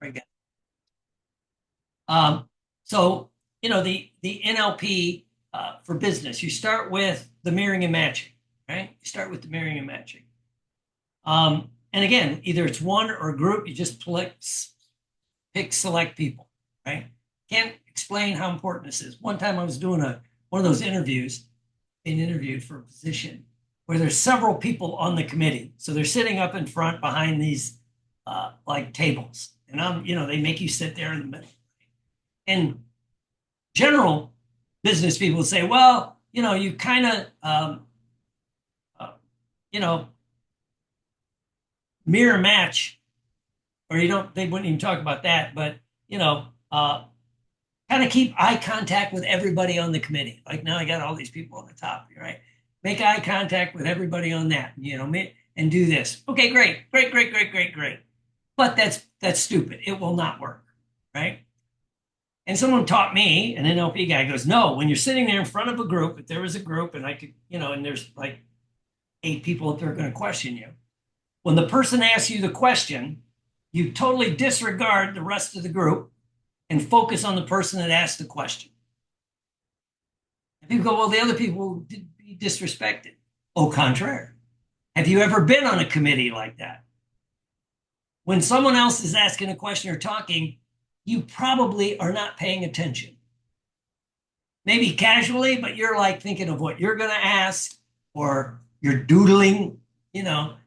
Very good. So, the NLP for business, you start with the mirroring and matching, right? You start with the mirroring and matching. And again, either it's one or a group, you just pick select people, right? Can't explain how important this is. One time I was doing one of those interviews, being interviewed for a position where there's several people on the committee. So they're sitting up in front behind these like tables. And they make you sit there in the middle. And general business people say, well, you kind of, you know, mirror match, or they wouldn't even talk about that, but, kind of keep eye contact with everybody on the committee. Like now I got all these people on the top, right? Make eye contact with everybody on that, and do this. Okay, great, great, great, great, great, great. But that's stupid. It will not work, right? And someone taught me, an NLP guy goes, no, when you're sitting there in front of a group, if there was a group and I could, and there's like 8 people that are going to question you, when the person asks you the question, you totally disregard the rest of the group and focus on the person that asked the question. And people go, well, the other people did be disrespected. Au contraire. Have you ever been on a committee like that? When someone else is asking a question or talking, you probably are not paying attention. Maybe casually, but you're like thinking of what you're going to ask, or you're doodling, and I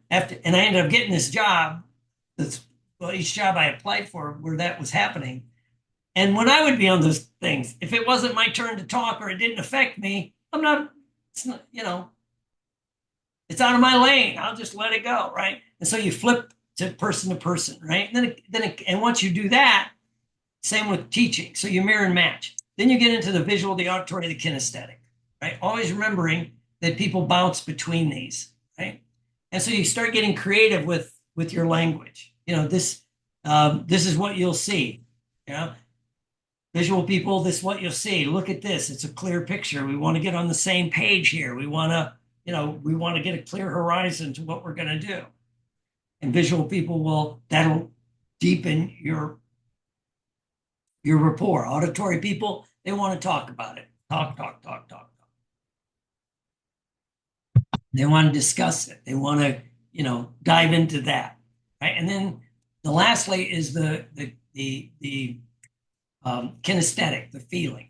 ended up getting this job. Each job I applied for where that was happening. And when I would be on those things, if it wasn't my turn to talk or it didn't affect me, it's not, it's out of my lane. I'll just let it go, right? And so you flip to person, right? And once you do that, same with teaching. So you mirror and match. Then you get into the visual, the auditory, the kinesthetic, right? Always remembering that people bounce between these, right? And so you start getting creative with your language. This is what you'll see. Visual people, this is what you'll see. Look at this. It's a clear picture. We want to get on the same page here. We want to get a clear horizon to what we're going to do. And visual people that'll deepen your rapport. Auditory people, they want to talk about it. Talk. They want to discuss it. They want to, dive into that, right? And then the lastly is the kinesthetic, the feeling.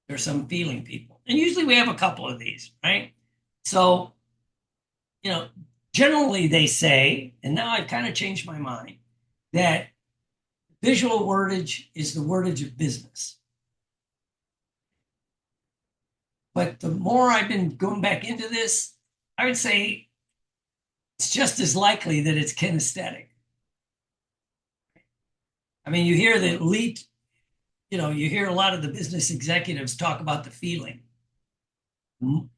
There's some feeling people, and usually we have a couple of these, right? So, generally they say, and now I've kind of changed my mind, that visual wordage is the wordage of business. But the more I've been going back into this, I would say it's just as likely that it's kinesthetic. I mean, you hear the elite, you hear a lot of the business executives talk about the feeling, and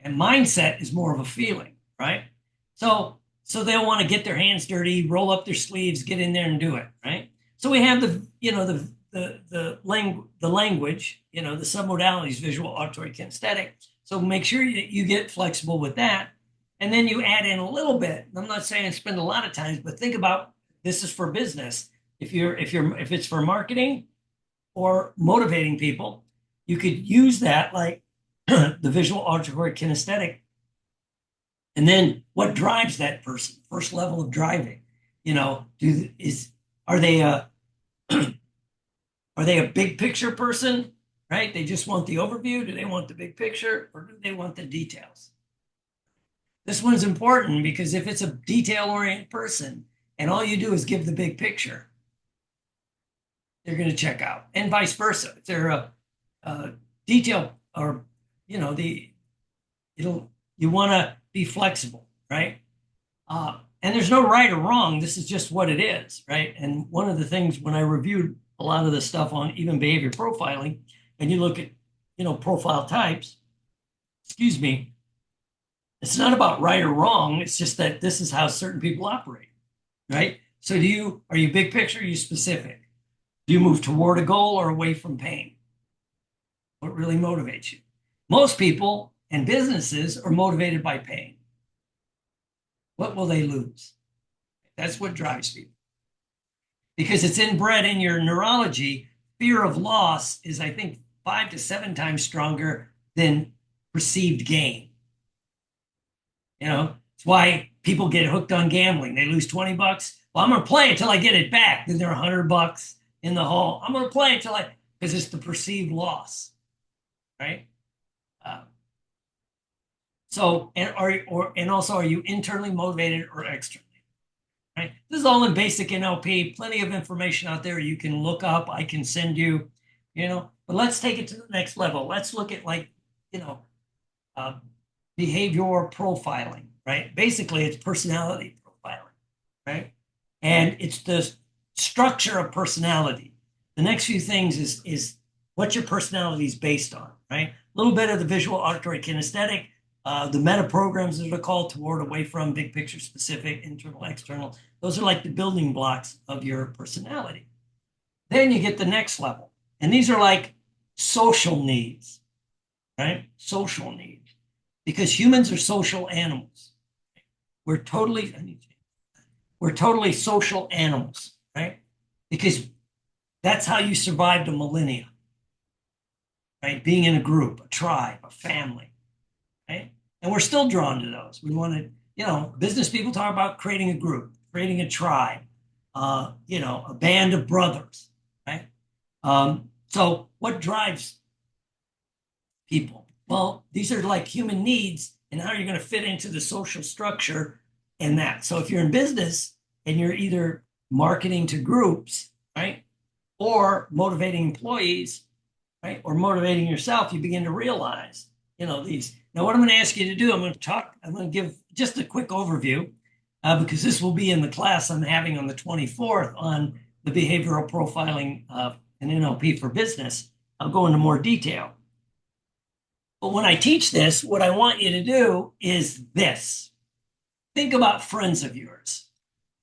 mindset is more of a feeling, right? So they'll want to get their hands dirty, roll up their sleeves, get in there and do it, right? So we have the language, the submodalities, visual, auditory, kinesthetic. So make sure you get flexible with that. And then you add in a little bit. I'm not saying spend a lot of time, but think about this is for business. If it's for marketing or motivating people, you could use that like the visual, auditory, kinesthetic. And then what drives that person? First level of driving. Are they a big picture person, right? They just want the overview. Do they want the big picture, or do they want the details? This one's important because if it's a detail-oriented person and all you do is give the big picture, they're going to check out, and vice versa. If they're a detail, or you want to be flexible, right? And there's no right or wrong. This is just what it is, right? And one of the things when I reviewed a lot of the stuff on even behavior profiling, and you look at, profile types, excuse me, it's not about right or wrong. It's just that this is how certain people operate, right? So are you big picture? Are you specific? Do you move toward a goal or away from pain? What really motivates you? Most people and businesses are motivated by pain. What will they lose? That's what drives people. because it's inbred in your neurology. Fear of loss is, I think, 5 to 7 times stronger than perceived gain. It's why people get hooked on gambling. They lose 20 bucks. Well, I'm going to play until I get it back. Then there are 100 bucks in the hole. I'm going to play until because it's the perceived loss, right? And also, are you internally motivated or externally? Right? This is all in basic NLP. Plenty of information out there you can look up. I can send you, But let's take it to the next level. Let's look at behavioral profiling, right? Basically, it's personality profiling, right? And it's the structure of personality. The next few things is what your personality is based on, right? A little bit of the visual, auditory, kinesthetic, the meta programs that are called toward, away from, big picture, specific, internal, external. Those are like the building blocks of your personality. Then you get the next level. And these are like social needs, right? Social needs. Because humans are social animals. We're totally social animals, right? Because that's how you survived a millennia, right? Being in a group, a tribe, a family, right? And we're still drawn to those. We want to, business people talk about creating a group, creating a tribe, a band of brothers, right? So what drives people? Well, these are like human needs and how you're going to fit into the social structure and that. So if you're in business and you're either marketing to groups, right, or motivating employees, right, or motivating yourself, you begin to realize, these. Now, what I'm going to ask you to do, I'm going to give just a quick overview because this will be in the class I'm having on the 24th on the behavioral profiling and NLP for business. I'll go into more detail. But when I teach this, what I want you to do is this. Think about friends of yours,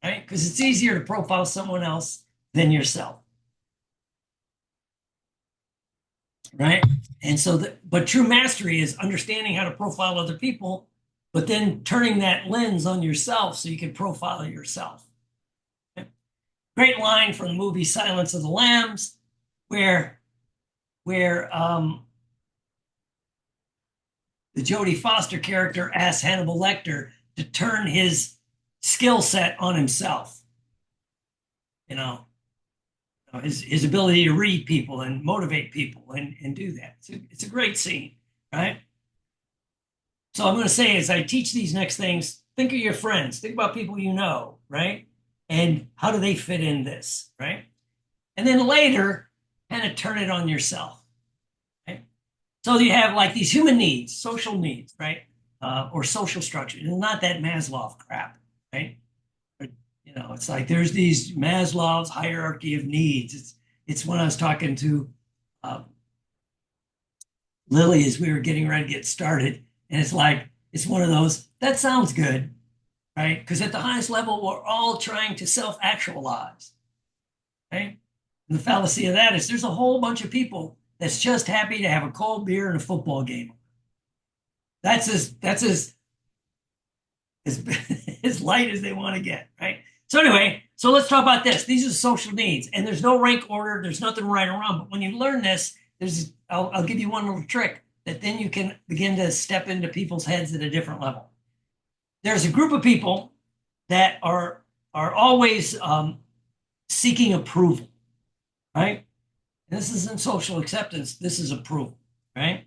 right? Because it's easier to profile someone else than yourself, right? And so, but true mastery is understanding how to profile other people, but then turning that lens on yourself so you can profile yourself. Okay? Great line from the movie Silence of the Lambs, where the Jodie Foster character asks Hannibal Lecter to turn his skill set on himself. His ability to read people and motivate people and do that. It's a great scene, right? So I'm going to say, as I teach these next things, think of your friends, think about people you know, right? And how do they fit in this, right? And then later, kind of turn it on yourself. So you have like these human needs, social needs, right? Or social structure. It's not that Maslow crap, right? It's like there's these Maslow's hierarchy of needs. It's when I was talking to Lily as we were getting ready to get started, and it's one of those, that sounds good, right? Because at the highest level, we're all trying to self-actualize, right? And the fallacy of that is there's a whole bunch of people that's just happy to have a cold beer and a football game. That's as light as they want to get, right? So anyway, so let's talk about this. These are social needs, and there's no rank order. There's nothing right or wrong. But when you learn this, I'll give you one little trick that then you can begin to step into people's heads at a different level. There's a group of people that are always seeking approval, right? This isn't social acceptance. This is approval, right?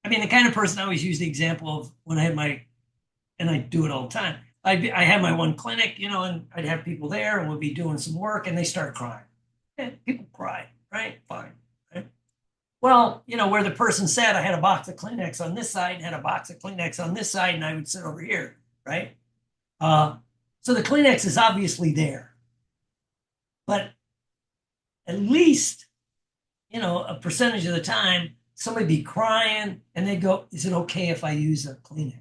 I mean, the kind of person I always use the example of when I had and I do it all the time. I had my one clinic, and I'd have people there and we'd be doing some work and they start crying. And people cry, right? Fine. Right? Well, where the person said I had a box of Kleenex on this side and had a box of Kleenex on this side and I would sit over here, right? So the Kleenex is obviously there. But at least, a percentage of the time, somebody be crying and they go, is it okay if I use a Kleenex?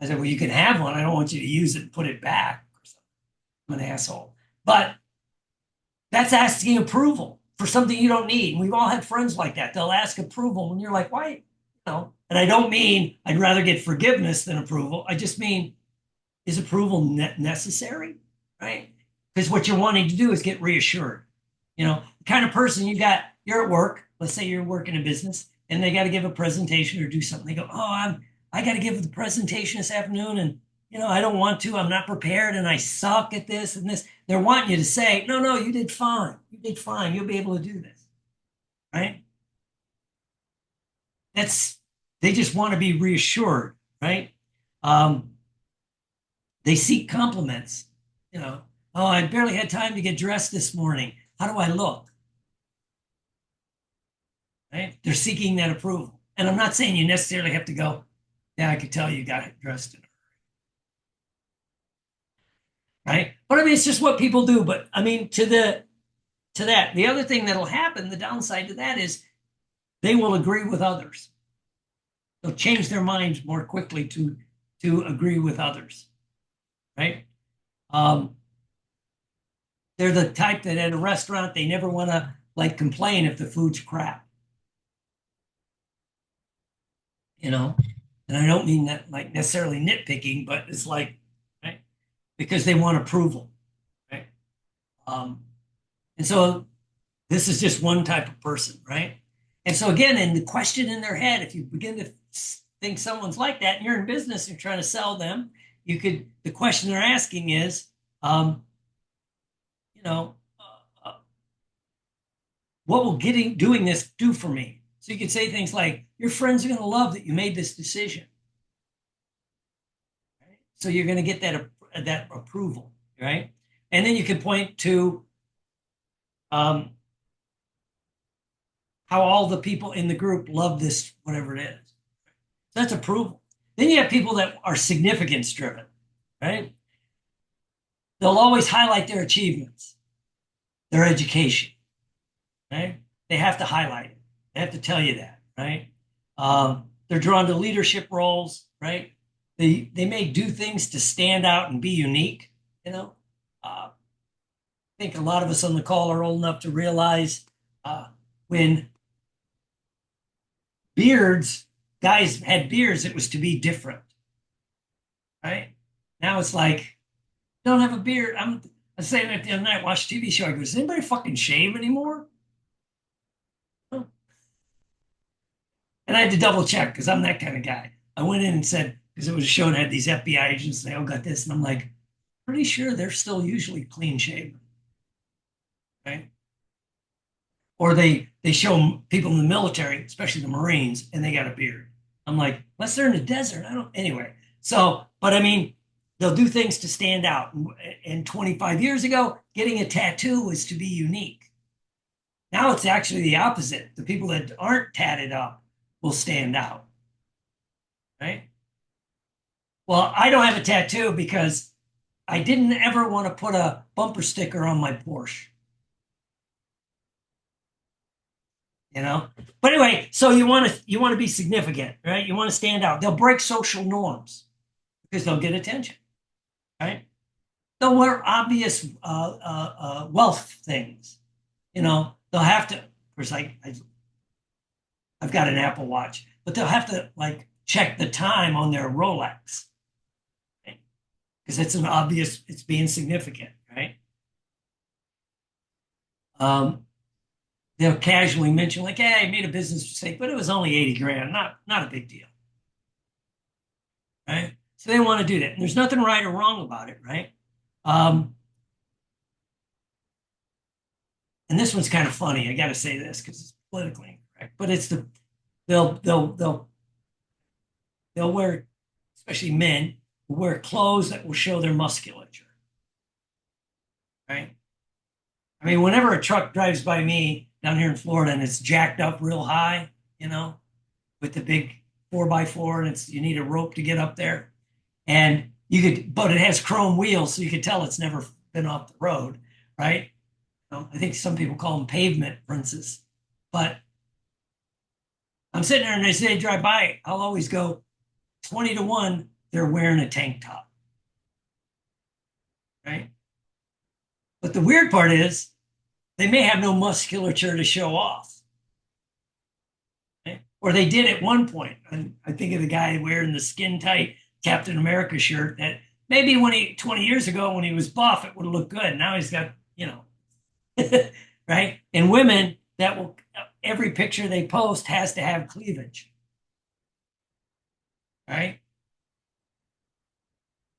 I said, well, you can have one. I don't want you to use it and put it back. I'm an asshole. But that's asking approval for something you don't need. And we've all had friends like that. They'll ask approval and you're like, why? And I don't mean I'd rather get forgiveness than approval. I just mean, is approval necessary? right? Because what you're wanting to do is get reassured. The kind of person you're at work, let's say you're working in business, and they got to give a presentation or do something. They go, oh, I got to give the presentation this afternoon, and I don't want to. I'm not prepared, and I suck at this and this. They're wanting you to say, no, no, you did fine. You did fine. You'll be able to do this, right? They just want to be reassured, right? Um, they seek compliments. Oh, I barely had time to get dressed this morning. How do I look? Right? They're seeking that approval. And I'm not saying you necessarily have to go, yeah, I could tell you got dressed in it. Right? But I mean, it's just what people do. But I mean, to that, the other thing that'll happen, the downside to that is they will agree with others. They'll change their minds more quickly to agree with others. Right? They're the type that at a restaurant, they never want to like complain if the food's crap. And I don't mean that like necessarily nitpicking, but it's like, right? Because they want approval, right? And so this is just one type of person, right? And so again, in the question in their head, if you begin to think someone's like that and you're in business, you're trying to sell them, the question they're asking is, you know, what will doing this do for me? So you could say things like, your friends are going to love that you made this decision. Right? So you're going to get that approval, right? And then you can point to how all the people in the group love this, whatever it is. So that's approval. Then you have people that are significance driven, right? They'll always highlight their achievements, their education, right? They have to highlight it. They have to tell you that, right? They're drawn to leadership roles, right? They may do things to stand out and be unique, I think a lot of us on the call are old enough to realize when guys had beards, it was to be different, right? Now it's like, don't have a beard. I was saying that the other night, watched a TV show. I go, does anybody fucking shave anymore? And I had to double check because I'm that kind of guy. I went in and said, because it was a show and had these FBI agents, they all got this. And I'm like, pretty sure they're still usually clean shaven, right? Or they show people in the military, especially the Marines, and they got a beard. I'm like, unless they're in the desert, I don't, anyway. So, but I mean, they'll do things to stand out. And 25 years ago, getting a tattoo was to be unique. Now it's actually the opposite. The people that aren't tatted up will stand out, right? Well, I don't have a tattoo because I didn't ever want to put a bumper sticker on my Porsche. But anyway, so you want to be significant, right? You want to stand out. They'll break social norms because they'll get attention, right? They'll wear obvious wealth things. They'll have to. Of course, I've got an Apple Watch, but they'll have to like check the time on their Rolex, right? Because it's being significant, right? They'll casually mention like, "Hey, I made a business mistake, but it was only 80 grand, not a big deal," right? So they want to do that, and there's nothing right or wrong about it, right? And this one's kind of funny. I got to say this because it's politically incorrect, but it's they'll wear, especially men, will wear clothes that will show their musculature, right? I mean, whenever a truck drives by me down here in Florida and it's jacked up real high, with the big 4x4 and you need a rope to get up there, but it has chrome wheels, so you could tell it's never been off the road, right? I think some people call them pavement princes, but I'm sitting there and as they drive by, I'll always go 20 to 1, they're wearing a tank top, right? But the weird part is they may have no musculature to show off, right? Or they did at one point. And I think of the guy wearing the skin tight Captain America shirt that maybe when 20 years ago when he was buff, it would have looked good. Now he's got, right? And women that will, every picture they post has to have cleavage, right?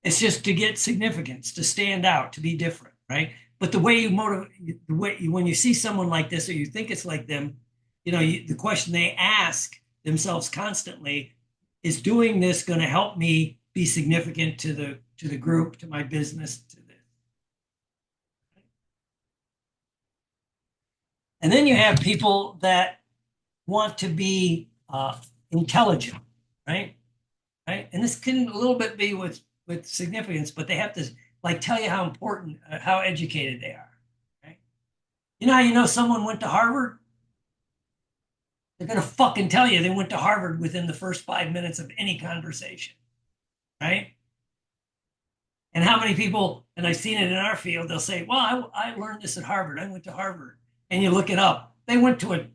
It's just to get significance, to stand out, to be different, right? But the way you motivate, when you see someone like this or you think it's like them, the question they ask themselves constantly is, doing this going to help me be significant to the group, to my business, to this? And then you have people that want to be intelligent, right? Right. And this can a little bit be with significance, but they have to like tell you how important, how educated they are. Right? You know how someone went to Harvard? They're gonna fucking tell you they went to Harvard within the first 5 minutes of any conversation, right? And how many people, and I've seen it in our field, they'll say, "Well, I learned this at Harvard. I went to Harvard," and you look it up. They went to an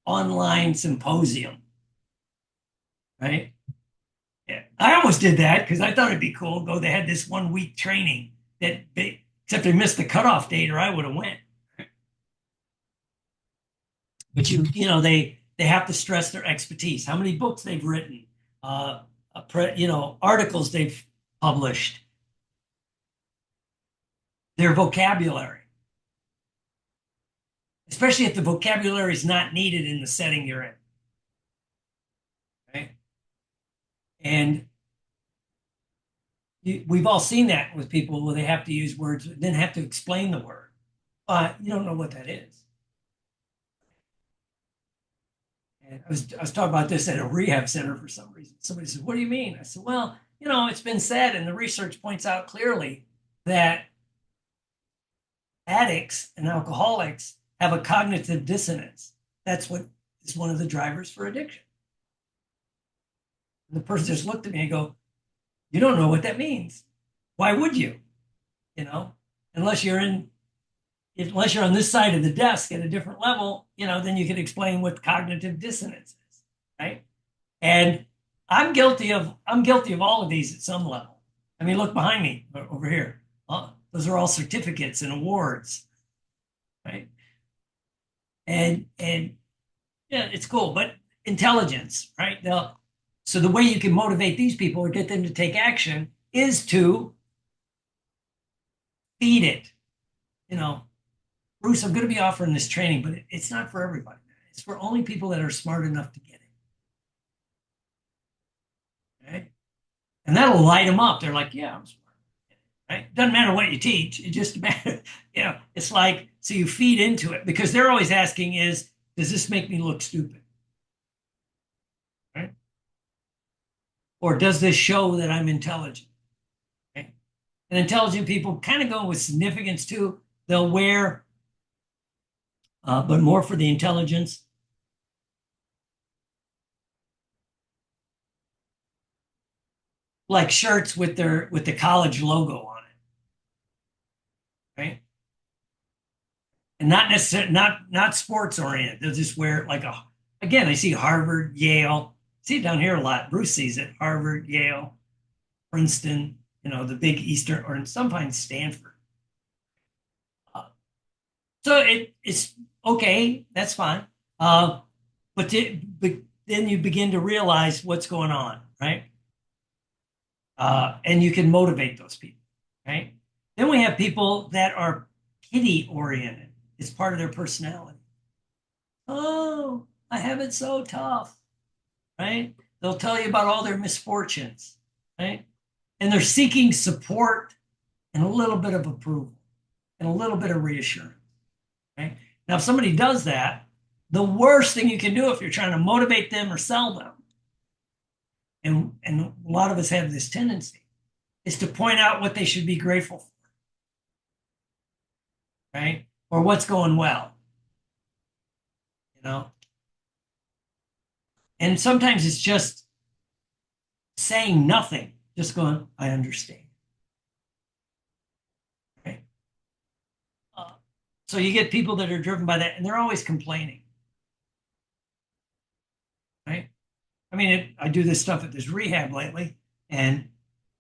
online symposium, right? Yeah, I almost did that because I thought it'd be cool. Go, they had this 1 week training except they missed the cutoff date, or I would have went. But they have to stress their expertise, how many books they've written, articles they've published, their vocabulary, especially if the vocabulary is not needed in the setting you're in. Right? And we've all seen that with people where they have to use words, then have to explain the word. You don't know what that is. And I was talking about this at a rehab center for some reason. Somebody said, "What do you mean?" I said, "Well, it's been said, and the research points out clearly that addicts and alcoholics have a cognitive dissonance. That's what is one of the drivers for addiction." And the person just looked at me and go, "You don't know what that means. Why would you? Unless you're on this side of the desk at a different level, then you can explain what cognitive dissonance is, right?" And I'm guilty of all of these at some level. I mean, look behind me over here. Those are all certificates and awards, right? And yeah, it's cool. But intelligence, right? So the way you can motivate these people or get them to take action is to feed it. Bruce, I'm going to be offering this training, but it's not for everybody. It's for only people that are smart enough to get it. Right? And that'll light them up. They're like, "Yeah, I'm smart." Right? Doesn't matter what you teach. It just matters. It's like, so you feed into it because they're always asking is, does this make me look stupid? Right? Or does this show that I'm intelligent? Right? And intelligent people kind of go with significance too. They'll wear, but more for the intelligence, like shirts with the college logo on it, right? And not necessarily not sports oriented. They'll just wear it like again, I see Harvard, Yale. See it down here a lot. Bruce sees it. Harvard, Yale, Princeton, the big Eastern, or sometimes Stanford. So it's okay. That's fine. But then you begin to realize what's going on, right? And you can motivate those people, right? Then we have people that are pity oriented. It's part of their personality. "Oh, I have it so tough," right? They'll tell you about all their misfortunes, right? And they're seeking support and a little bit of approval and a little bit of reassurance, right? Now, if somebody does that, the worst thing you can do if you're trying to motivate them or sell them, and a lot of us have this tendency, is to point out what they should be grateful for, right? Or what's going well, And sometimes it's just saying nothing, just going, "I understand." Right? So you get people that are driven by that, and they're always complaining, right? I mean, I do this stuff at this rehab lately, and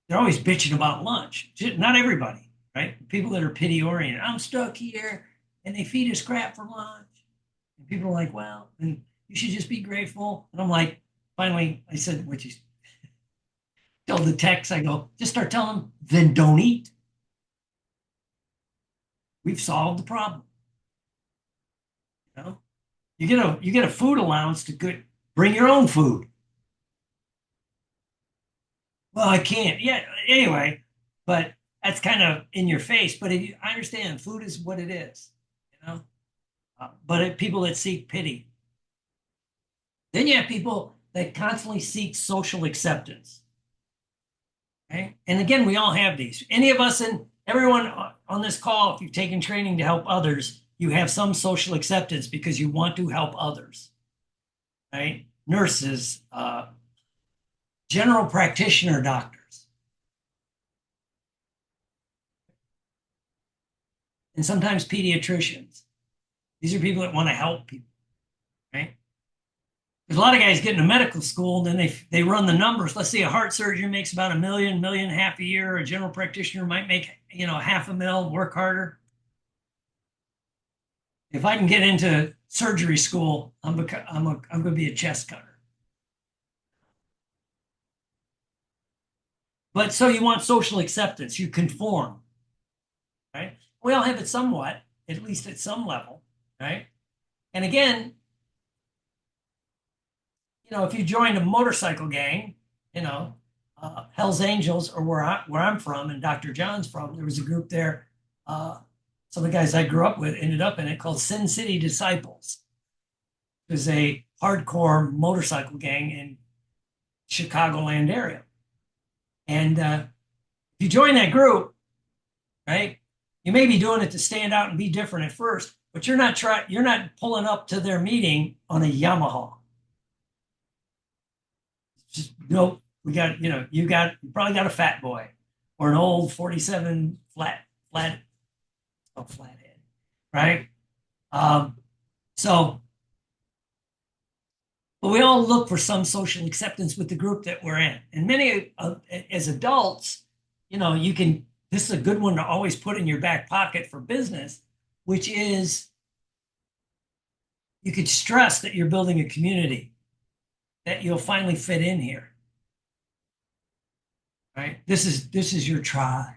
they're always bitching about lunch. Not everybody, right? People that are pity oriented. I'm stuck here and they feed us crap for lunch. And people are like, well, then you should just be grateful. And I'm like, finally, I said, what you tell the techs, I go, just start telling them, then don't eat. We've solved the problem. You know, you get a food allowance to bring your own food. Well, I can't. Yeah. Anyway, but that's kind of in your face. But I understand food is what it is, you know. People that seek pity. Then you have people that constantly seek social acceptance. Okay. And again, we all have these. Any of us and everyone on this call, if you've taken training to help others, you have some social acceptance because you want to help others. Right? Nurses, general practitioner doctors. And sometimes pediatricians. These are people that want to help people, right? There's a lot of guys get into medical school, and then they run the numbers. Let's say a heart surgeon makes about $1 million, $1.5 million a year. A general practitioner might make, $500,000, work harder. If I can get into surgery school, I'm going to be a chest cutter. But so you want social acceptance, you conform, right? We all have it somewhat, at least at some level, right? And again, if you joined a motorcycle gang, Hell's Angels, or where I'm from and Dr. John's from, there was a group there. Some of the guys I grew up with ended up in it, called Sin City Disciples. It was a hardcore motorcycle gang in Chicagoland area. And if you join that group, right, you may be doing it to stand out and be different at first, but you're not pulling up to their meeting on a Yamaha. Just we got, you probably got a fat boy or an old 47 flathead, right? But we all look for some social acceptance with the group that we're in. And many as adults, this is a good one to always put in your back pocket for business, which is you could stress that you're building a community, that you'll finally fit in here. Right? This is your tribe.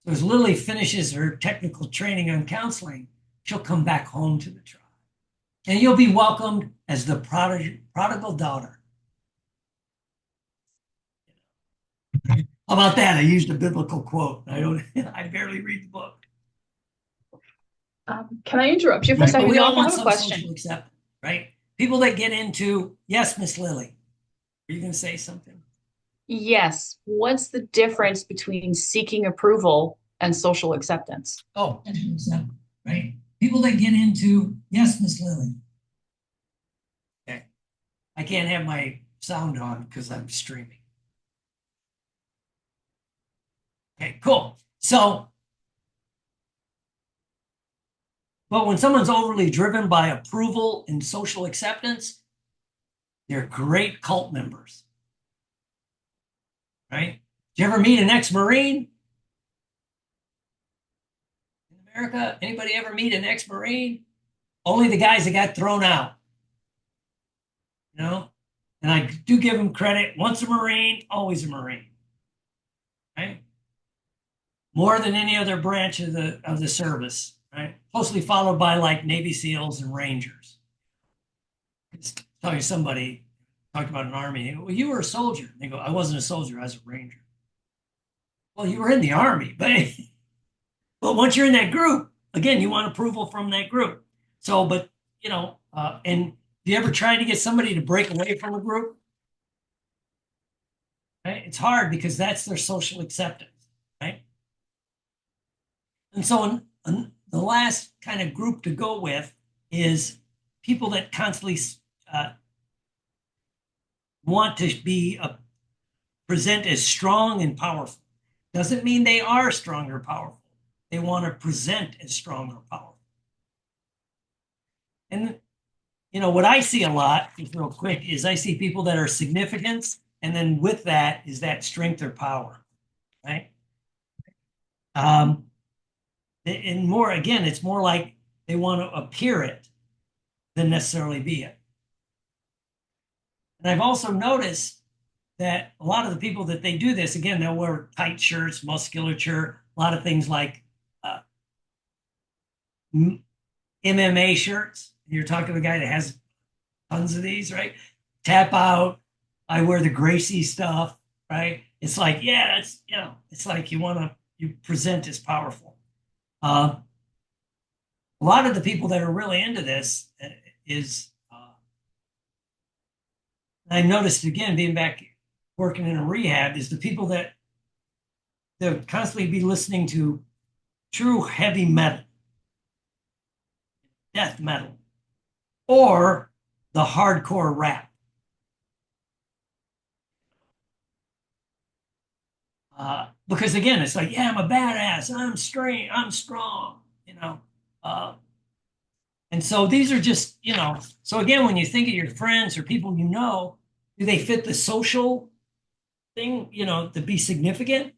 So as Lily finishes her technical training on counseling, she'll come back home to the tribe. And you'll be welcomed as the prodigal daughter. How about that? I used a biblical quote. I barely read the book. Can I interrupt you for a second? We all want some social acceptance, right? People that get into, yes, Miss Lily, are you going to say something? Yes. What's the difference between seeking approval and social acceptance? Oh, right? People that get into, yes, Miss Lily. Okay. I can't have my sound on because I'm streaming. Okay, cool. So, but when someone's overly driven by approval and social acceptance, they're great cult members. Right? Did you ever meet an ex-Marine? In America, anybody ever meet an ex-Marine? Only the guys that got thrown out. And I do give them credit. Once a Marine, always a Marine. Right? More than any other branch of the service, right? Closely followed by like Navy SEALs and Rangers. Just tell you somebody talked about an army. They go, well, you were a soldier. They go, I wasn't a soldier, I was a Ranger. Well, you were in the army, but once you're in that group, again, you want approval from that group. So, but and have you ever tried to get somebody to break away from a group? Right? It's hard because that's their social acceptance, right? And so the last kind of group to go with is people that constantly want to present as strong and powerful. Doesn't mean they are strong or powerful. They want to present as strong or powerful. And what I see a lot, just real quick, is I see people that are significance And then with that is that strength or power, right? And more, again, it's more like they want to appear it than necessarily be it. And I've also noticed that a lot of the people that they do this, again, they'll wear tight shirts, musculature, a lot of things like uh, MMA shirts. You're talking to a guy that has tons of these, right? Tap out. I wear the Gracie stuff, right? It's like, yeah, it's, it's like you present as powerful. Uh, a lot of the people that are really into this is, I noticed again, being back working in a rehab, is the people that they'll constantly be listening to true heavy metal, death metal, or the hardcore rap. Because again, it's like, yeah, I'm a badass, I'm strong, you know. Uh, and so these are just, so again, when you think of your friends or people do they fit the social thing, to be significant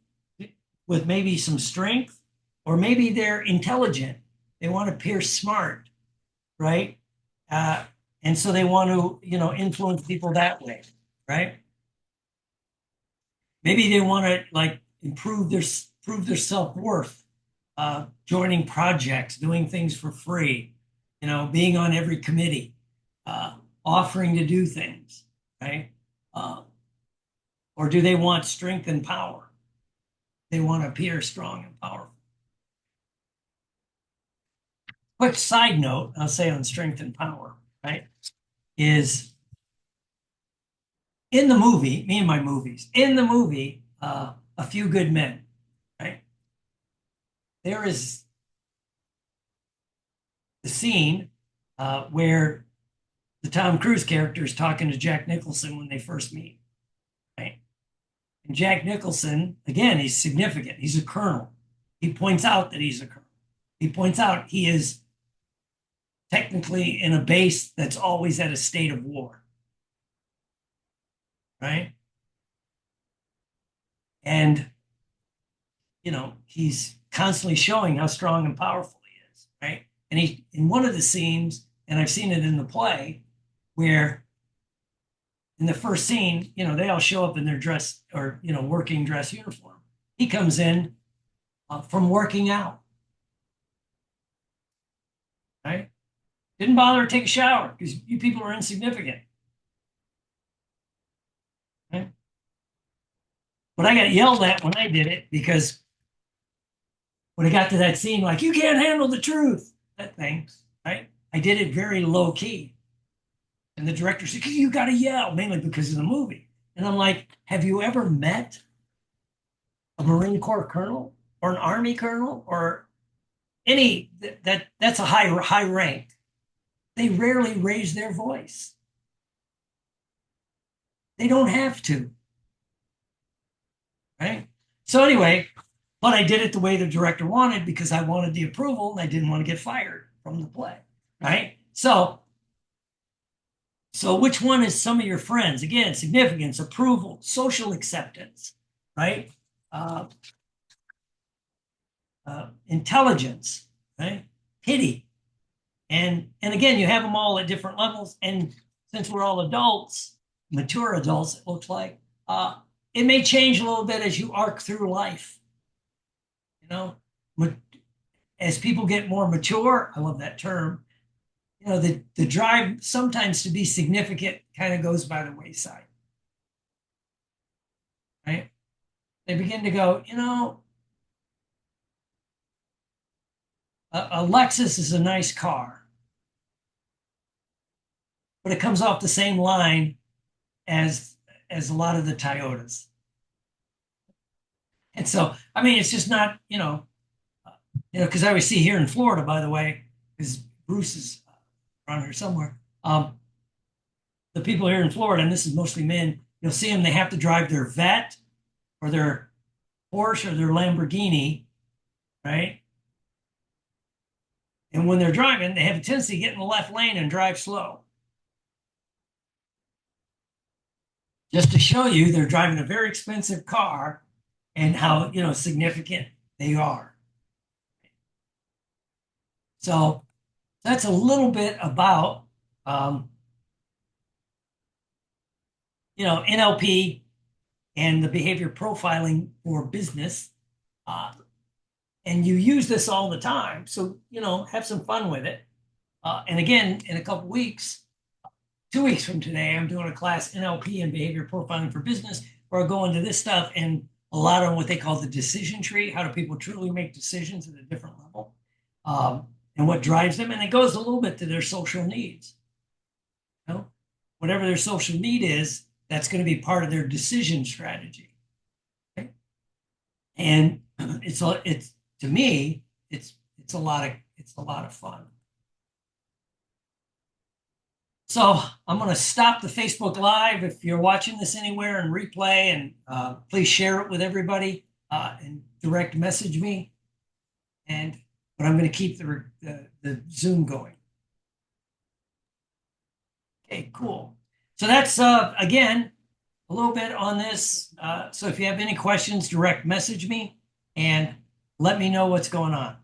with maybe some strength, or maybe they're intelligent. They want to appear smart, right? Uh, and so they want to, influence people that way, right? Maybe they want to like prove their self-worth, joining projects, doing things for free, being on every committee, offering to do things, right? Uh, or do they want strength and power? They want to appear strong and powerful. Quick side note, I'll say on strength and power, right? Is in the movie, me and my movies, in the movie, A Few Good Men, right? There is the scene where the Tom Cruise character is talking to Jack Nicholson when they first meet, right? And Jack Nicholson, again, he's significant. He's a colonel. He points out that he's a colonel. He points out he is technically in a base that's always at a state of war, right? And, he's constantly showing how strong and powerful he is, right? And he, in one of the scenes, and I've seen it in the play, where in the first scene, they all show up in their dress or, working dress uniform. He comes in from working out, right? Didn't bother to take a shower because you people are insignificant, right? But I got yelled at when I did it because when I got to that scene, like, you can't handle the truth, that thing, right? I did it very low key. And the director said, you got to yell, mainly because of the movie. And I'm like, have you ever met a Marine Corps colonel or an Army colonel or any that's a high rank? They rarely raise their voice. They don't have to, right? So anyway, but I did it the way the director wanted because I wanted the approval and I didn't want to get fired from the play, right? So which one is some of your friends? Again, significance, approval, social acceptance, right? Uh, intelligence, right? Pity. And again, you have them all at different levels. And since we're all adults, mature adults, it looks like, it may change a little bit as you arc through life. As people get more mature, I love that term, the drive sometimes to be significant kind of goes by the wayside, right? They begin to go, a Lexus is a nice car, but it comes off the same line as a lot of the Toyotas. And so, I mean, it's just not, because I always see here in Florida, by the way, because Bruce is around here somewhere. The people here in Florida, and this is mostly men, you'll see them, they have to drive their Vet or their Porsche or their Lamborghini, right? And when they're driving, they have a tendency to get in the left lane and drive slow. just to show you they're driving a very expensive car and how, significant they are. So that's a little bit about, um, NLP and the behavior profiling for business. Uh, and you use this all the time. So, have some fun with it. And again, in a couple weeks, 2 weeks from today, I'm doing a class NLP and behavior profiling for business, where I go into this stuff and a lot on what they call the decision tree. How do people truly make decisions at a different level? And what drives them? And it goes a little bit to their social needs. Whatever their social need is, that's going to be part of their decision strategy. Okay? And it's to me, it's a lot of fun. So I'm going to stop the Facebook Live. If you're watching this anywhere and replay, and please share it with everybody and direct message me. But I'm going to keep the Zoom going. Okay, cool. So that's, again, a little bit on this. So if you have any questions, direct message me and let me know what's going on.